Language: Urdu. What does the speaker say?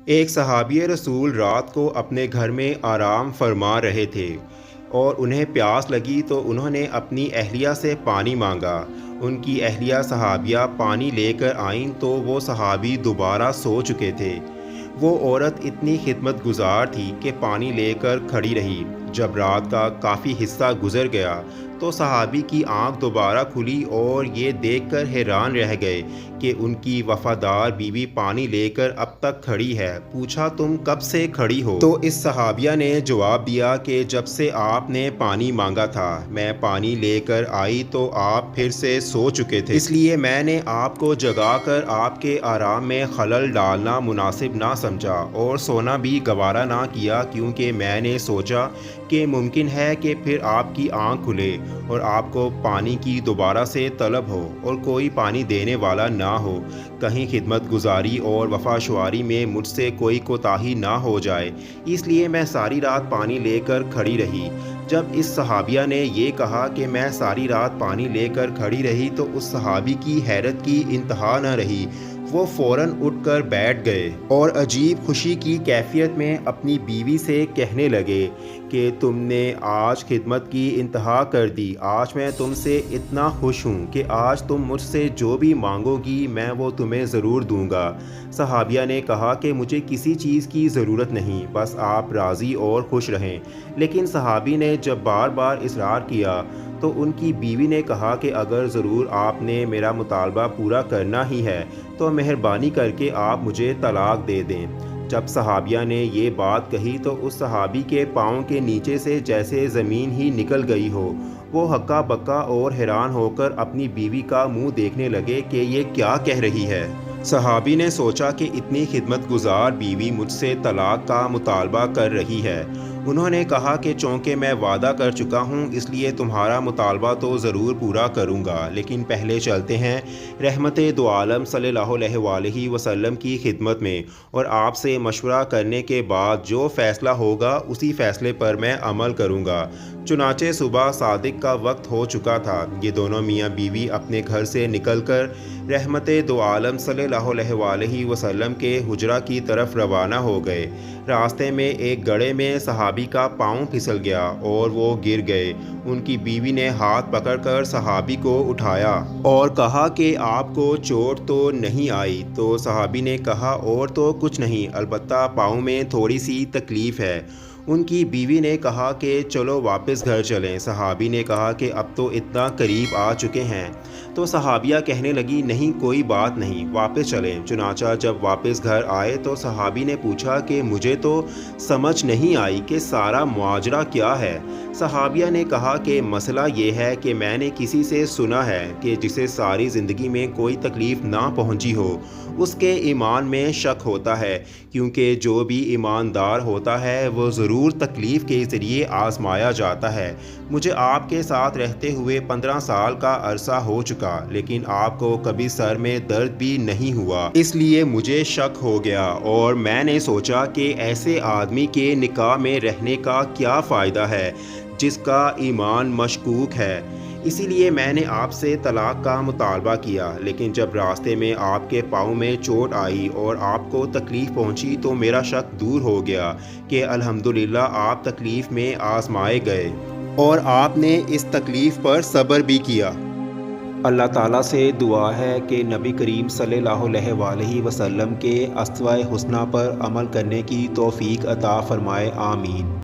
ایک صحابی رسول رات کو اپنے گھر میں آرام فرما رہے تھے اور انہیں پیاس لگی تو انہوں نے اپنی اہلیہ سے پانی مانگا۔ ان کی اہلیہ صحابیہ پانی لے کر آئیں تو وہ صحابی دوبارہ سو چکے تھے۔ وہ عورت اتنی خدمت گزار تھی کہ پانی لے کر کھڑی رہی۔ جب رات کا کافی حصہ گزر گیا تو صحابی کی آنکھ دوبارہ کھلی اور یہ دیکھ کر حیران رہ گئے کہ ان کی وفادار بیوی پانی لے کر اب تک کھڑی ہے۔ پوچھا تم کب سے کھڑی ہو؟ تو اس صحابیہ نے جواب دیا کہ جب سے آپ نے پانی مانگا تھا، میں پانی لے کر آئی تو آپ پھر سے سو چکے تھے، اس لیے میں نے آپ کو جگا کر آپ کے آرام میں خلل ڈالنا مناسب نہ سمجھا اور سونا بھی گوارا نہ کیا، کیونکہ میں نے سوچا کہ ممکن ہے کہ پھر آپ کی آنکھ کھلے اور آپ کو پانی کی دوبارہ سے طلب ہو اور کوئی پانی دینے والا نہ ہو، کہیں خدمت گزاری اور وفاشواری میں مجھ سے کوئی کوتاہی نہ ہو جائے، اس لیے میں ساری رات پانی لے کر کھڑی رہی۔ جب اس صحابیہ نے یہ کہا کہ میں ساری رات پانی لے کر کھڑی رہی تو اس صحابی کی حیرت کی انتہا نہ رہی۔ وہ فوراً اٹھ کر بیٹھ گئے اور عجیب خوشی کی کیفیت میں اپنی بیوی سے کہنے لگے کہ تم نے آج خدمت کی انتہا کر دی۔ آج میں تم سے اتنا خوش ہوں کہ آج تم مجھ سے جو بھی مانگو گی میں وہ تمہیں ضرور دوں گا۔ صحابیہ نے کہا کہ مجھے کسی چیز کی ضرورت نہیں، بس آپ راضی اور خوش رہیں۔ لیکن صحابی نے جب بار بار اصرار کیا تو ان کی بیوی نے کہا کہ اگر ضرور آپ نے میرا مطالبہ پورا کرنا ہی ہے تو مہربانی کر کے آپ مجھے طلاق دے دیں۔ جب صحابیہ نے یہ بات کہی تو اس صحابی کے پاؤں کے نیچے سے جیسے زمین ہی نکل گئی ہو۔ وہ ہکا بکا اور حیران ہو کر اپنی بیوی کا منہ دیکھنے لگے کہ یہ کیا کہہ رہی ہے۔ صحابی نے سوچا کہ اتنی خدمت گزار بیوی مجھ سے طلاق کا مطالبہ کر رہی ہے۔ انہوں نے کہا کہ چونکہ میں وعدہ کر چکا ہوں اس لیے تمہارا مطالبہ تو ضرور پورا کروں گا، لیکن پہلے چلتے ہیں رحمت دو عالم صلی اللہ علیہ وآلہ وسلم کی خدمت میں، اور آپ سے مشورہ کرنے کے بعد جو فیصلہ ہوگا اسی فیصلے پر میں عمل کروں گا۔ چنانچہ صبح صادق کا وقت ہو چکا تھا۔ یہ دونوں میاں بیوی اپنے گھر سے نکل کر رحمت دو عالم صلی اللہ علیہ وآلہ وسلم کے حجرہ کی طرف روانہ ہو گئے۔ راستے میں ایک گڑھے میں صحابی کا پاؤں پھسل گیا اور وہ گر گئے۔ ان کی بیوی نے ہاتھ پکڑ کر صحابی کو اٹھایا اور کہا کہ آپ کو چوٹ تو نہیں آئی؟ تو صحابی نے کہا اور تو کچھ نہیں، البتہ پاؤں میں تھوڑی سی تکلیف ہے۔ ان کی بیوی نے کہا کہ چلو واپس گھر چلیں۔ صحابی نے کہا کہ اب تو اتنا قریب آ چکے ہیں۔ تو صحابیہ کہنے لگی نہیں کوئی بات نہیں، واپس چلیں۔ چنانچہ جب واپس گھر آئے تو صحابی نے پوچھا کہ مجھے تو سمجھ نہیں آئی کہ سارا ماجرا کیا ہے۔ صحابیہ نے کہا کہ مسئلہ یہ ہے کہ میں نے کسی سے سنا ہے کہ جسے ساری زندگی میں کوئی تکلیف نہ پہنچی ہو اس کے ایمان میں شک ہوتا ہے، کیونکہ جو بھی ایماندار ہوتا ہے وہ ضرور تکلیف کے ذریعے آزمایا جاتا ہے۔ مجھے آپ کے ساتھ رہتے ہوئے 15 سال کا عرصہ ہو چکا، لیکن آپ کو کبھی سر میں درد بھی نہیں ہوا، اس لیے مجھے شک ہو گیا اور میں نے سوچا کہ ایسے آدمی کے نکاح میں رہنے کا کیا فائدہ ہے جس کا ایمان مشکوک ہے، اسی لیے میں نے آپ سے طلاق کا مطالبہ کیا۔ لیکن جب راستے میں آپ کے پاؤں میں چوٹ آئی اور آپ کو تکلیف پہنچی تو میرا شک دور ہو گیا کہ الحمدللہ آپ تکلیف میں آزمائے گئے اور آپ نے اس تکلیف پر صبر بھی کیا۔ اللہ تعالیٰ سے دعا ہے کہ نبی کریم صلی اللہ علیہ وآلہ وسلم کے اسوہ حسنہ پر عمل کرنے کی توفیق عطا فرمائے، آمین۔